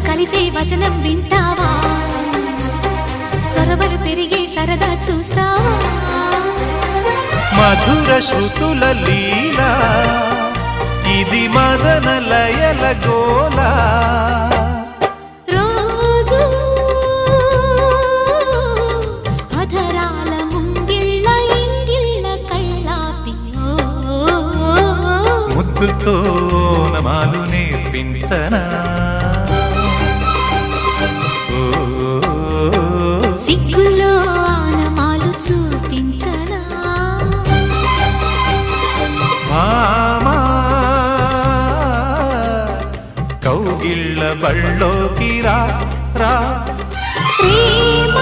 కలిసే వచనం వింటావా చొరవలు పెరిగే సరదా చూస్తావా మధుర శృతుల లీలా ఇది మదన లయల గోలా రోజు అధరాల ముంగిళ్ళ ఇంగిళ్ళ కళ్ళాపి ముద్దులతో నమాలు నేర్పించనా సిగ్గుల్లో ఆనమాలు చూపించనా మామా కౌగిళ్ళ బళ్ళోకి రా రా ప్రేమ